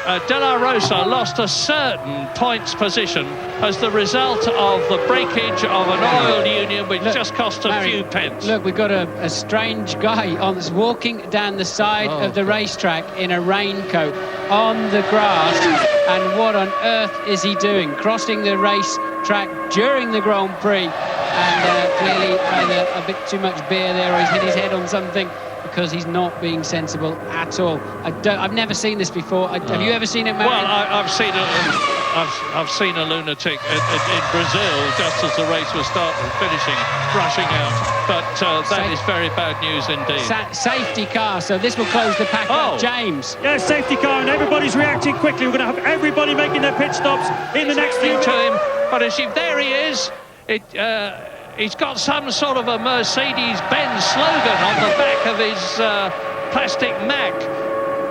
De La Rosa lost a certain points position as the result of the breakage of an oil union which just cost a few pence. Look, we've got a strange guy walking down the side of the racetrack in a raincoat on the grass. And what on earth is he doing? Crossing the racetrack during the Grand Prix. And clearly either a bit too much beer there or he's hit his head on something, because he's not being sensible at all. I've never seen this before. Have you ever seen it, Marion? Well, I've seen it. I've seen a lunatic in Brazil just as the race was finishing, rushing out. But that is very bad news indeed. Safety car, so this will close the pack up. James. Yeah, safety car, and everybody's reacting quickly. We're going to have everybody making their pit stops in the next few minutes. To him, but as if there he is. He's got some sort of a Mercedes-Benz slogan on the back of his plastic Mac.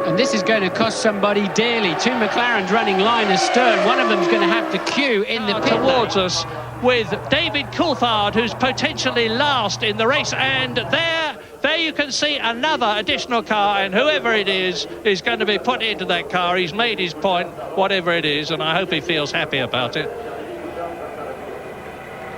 And this is going to cost somebody dearly. Two McLarens running line astern. One of them's going to have to queue in the pit towards us with David Coulthard, who's potentially last in the race. And there you can see another additional car, and whoever it is going to be put into that car. He's made his point, whatever it is, and I hope he feels happy about it.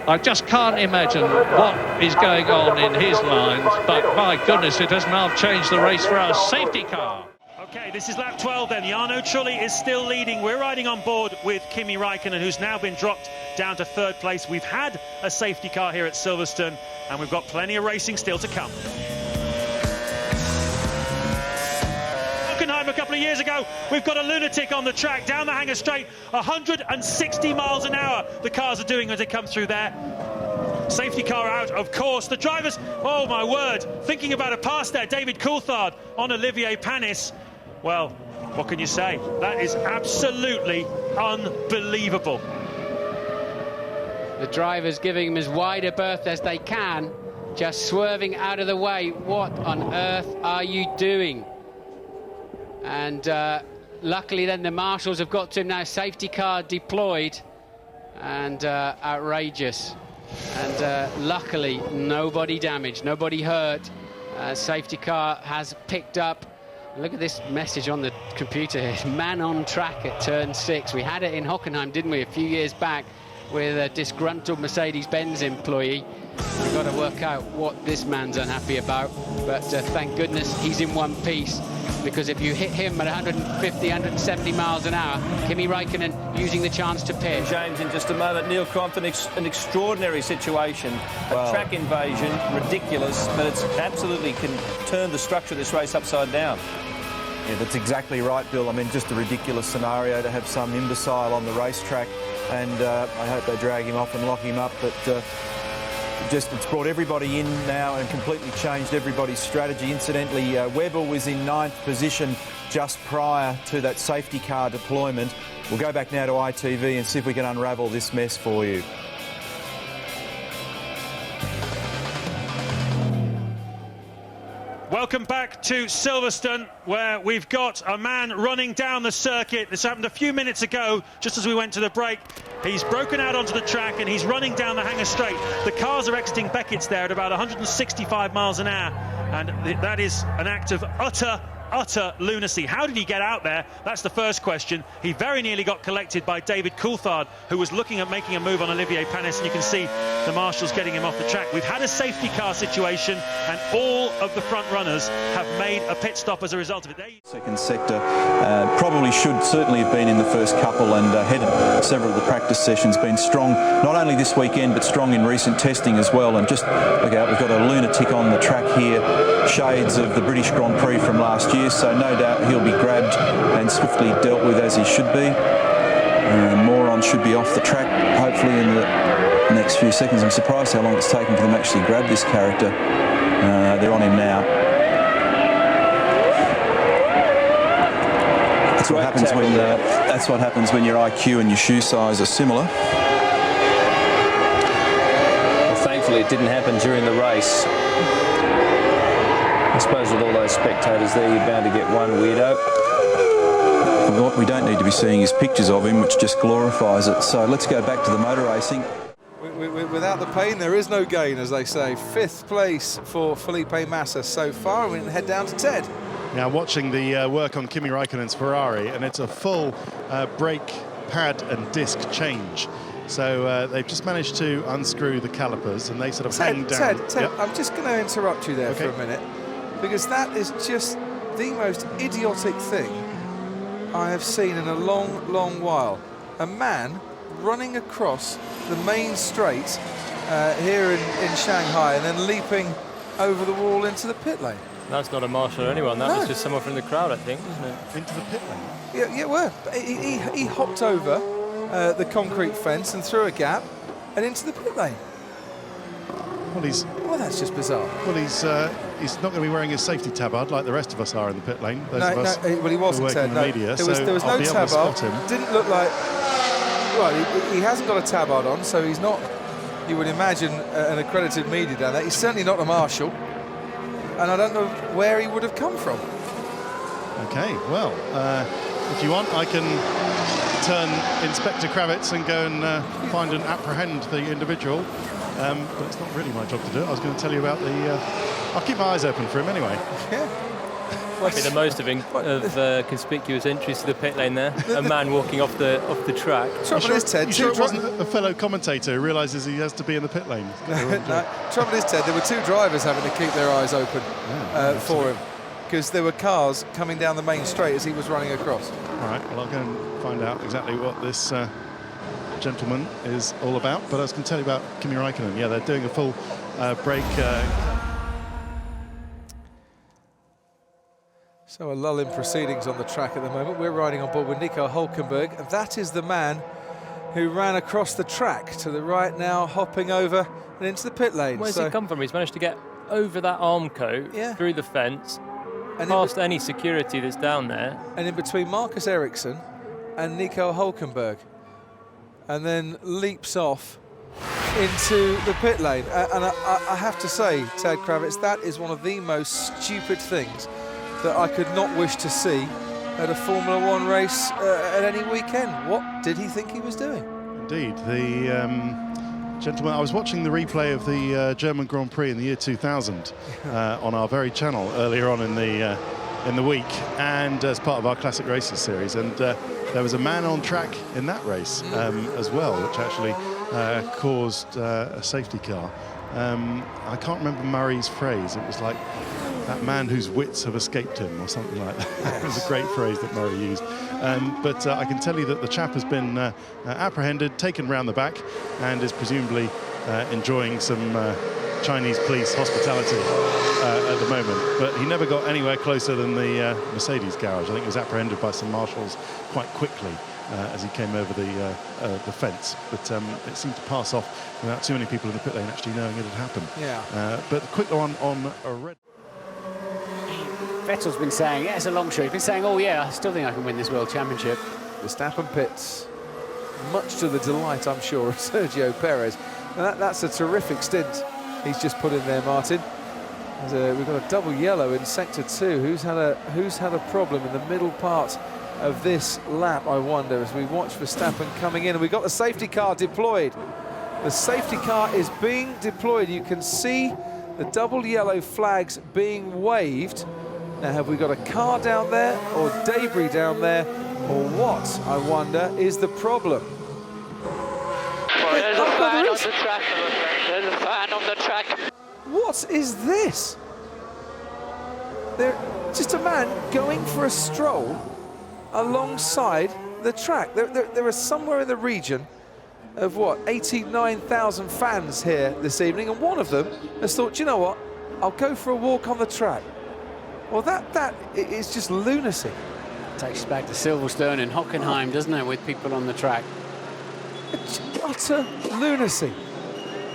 I just can't imagine what is going on in his mind, but my goodness, it doesn't half change the race for our safety car. Okay, this is lap 12 then. Jarno Trulli is still leading. We're riding on board with Kimi Räikkönen, who's now been dropped down to third place. We've had a safety car here at Silverstone, and we've got plenty of racing still to come. A couple of years ago, we've got a lunatic on the track down the Hangar Straight, 160 miles an hour the cars are doing as they come through there. Safety car out, of course. The drivers, oh my word, thinking about a pass there. David Coulthard on Olivier Panis. Well, what can you say? That is absolutely unbelievable. The drivers giving him as wide a berth as they can, just swerving out of the way. What on earth are you doing? And luckily then the marshals have got to him now. Safety car deployed, and outrageous. And luckily nobody damaged, nobody hurt. Safety car has picked up. Look at this message on the computer here. Man on track at turn 6. We had it in Hockenheim, didn't we, a few years back, with a disgruntled Mercedes-Benz employee. We've got to work out what this man's unhappy about. But thank goodness he's in one piece, because if you hit him at 150, 170 miles an hour, Kimi Räikkönen using the chance to pit. James, in just a moment, Neil Crompton, an extraordinary situation. A track invasion, ridiculous, but it's absolutely can turn the structure of this race upside down. Yeah, that's exactly right, Bill. I mean, just a ridiculous scenario to have some imbecile on the racetrack, and I hope they drag him off and lock him up, but it's brought everybody in now and completely changed everybody's strategy. Incidentally, Webber was in 9th position just prior to that safety car deployment. We'll go back now to ITV and see if we can unravel this mess for you. Welcome back to Silverstone, where we've got a man running down the circuit. This happened a few minutes ago, just as we went to the break. He's broken out onto the track and he's running down the Hangar Straight. The cars are exiting Beckett's there at about 165 miles an hour, and that is an act of utter lunacy. How did he get out there? That's the first question. He very nearly got collected by David Coulthard, who was looking at making a move on Olivier Panis, and you can see the marshals getting him off the track. We've had a safety car situation, and all of the front runners have made a pit stop as a result of it. Second sector probably should certainly have been in the first couple, and headed several of the practice sessions, been strong not only this weekend but strong in recent testing as well. And just look out, we've got a lunatic on the track here, shades of the British Grand Prix from last year, so no doubt he'll be grabbed and swiftly dealt with as he should be. The moron should be off the track hopefully in the next few seconds. I'm surprised how long it's taken for them to actually grab this character. They're on him now. That's what happens when your IQ and your shoe size are similar. Well, thankfully it didn't happen during the race. I suppose with all those spectators there, you're bound to get one weirdo. What we don't need to be seeing is pictures of him, which just glorifies it. So let's go back to the motor racing. Without the pain, there is no gain, as they say. 5th place for Felipe Massa so far. We can head down to Ted. Now watching the work on Kimi Raikkonen's Ferrari, and it's a full brake pad and disc change. So they've just managed to unscrew the calipers, and they sort of hang down. Ted, yep. I'm just going to interrupt you there for a minute, because that is just the most idiotic thing I have seen in a long, long while. A man running across the main straight here in Shanghai and then leaping over the wall into the pit lane. That's not a marshal or anyone, that was just someone from the crowd, I think, wasn't it? Into the pit lane? Yeah, well, he hopped over the concrete fence and through a gap and into the pit lane. Well, that's just bizarre. Well, he's not going to be wearing his safety tabard like the rest of us are in the pit lane. Those of us well, he wasn't. who work in the media, there was I'll no be able to tabard. spot him. Didn't look like. Well, he hasn't got a tabard on, so he's not. You would imagine an accredited media down there. He's certainly not a marshal, and I don't know where he would have come from. Okay, well, if you want, I can turn Inspector Kravitz and go and find and apprehend the individual. But it's not really my job to do it. I was going to tell you about the... I'll keep my eyes open for him anyway. Yeah. Might be the most of conspicuous entries to the pit lane there. A man walking off the track. Trouble is, Ted, you sure it wasn't a fellow commentator who realises he has to be in the pit lane? No, trouble is, Ted, there were two drivers having to keep their eyes open for him, because there were cars coming down the main straight as he was running across. All right, well, I'll go and find out exactly what this gentleman is all about, but I was going to tell you about Kimi Raikkonen. Yeah, they're doing a full brake. So a lull in proceedings on the track at the moment. We're riding on board with Nico Hülkenberg, and that is the man who ran across the track to the right now, hopping over and into the pit lane. Where's he come from? He's managed to get over that arm coat, through the fence, and past any security that's down there. And in between Marcus Ericsson and Nico Hülkenberg, and then leaps off into the pit lane. And I have to say, Ted Kravitz, that is one of the most stupid things that I could not wish to see at a Formula One race at any weekend. What did he think he was doing? Indeed, The gentleman, I was watching the replay of the German Grand Prix in the year 2000 on our very channel earlier on in the week, and as part of our Classic Races series, and there was a man on track in that race as well, which actually caused a safety car. I can't remember Murray's phrase. It was like, that man whose wits have escaped him, or something like that. It was a great phrase that Murray used. But I can tell you that the chap has been apprehended, taken round the back, and is presumably enjoying some Chinese police hospitality at the moment. But he never got anywhere closer than the Mercedes garage. I think he was apprehended by some marshals quite quickly as he came over the fence. But it seemed to pass off without too many people in the pit lane actually knowing it had happened. Yeah. But the quick one on a red... Vettel's been saying, yeah, it's a long shot. He's been saying, oh yeah, I still think I can win this World Championship. Verstappen pits, much to the delight, I'm sure, of Sergio Perez. And that's a terrific stint he's just put in there, Martin. We've got a double yellow in Sector 2. Who's had a problem in the middle part of this lap, I wonder, as we watch Verstappen coming in. And we've got the safety car deployed. The safety car is being deployed. You can see the double yellow flags being waved. Now, have we got a car down there, or debris down there, or what, I wonder, is the problem? There's a fan on the track. There's a fan on the track. What is this? Just a man going for a stroll alongside the track. There are somewhere in the region of, what, 89,000 fans here this evening, and one of them has thought, you know what, I'll go for a walk on the track. Well, that is just lunacy. Takes us back to Silverstone and Hockenheim, doesn't it, with people on the track? It's utter lunacy.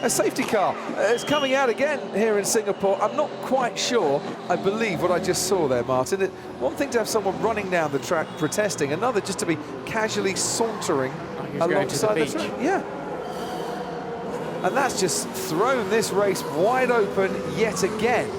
A safety car. It's coming out again here in Singapore. I'm not quite sure I believe what I just saw there, Martin. One thing to have someone running down the track protesting, another just to be casually sauntering alongside the track. Yeah. And that's just thrown this race wide open yet again.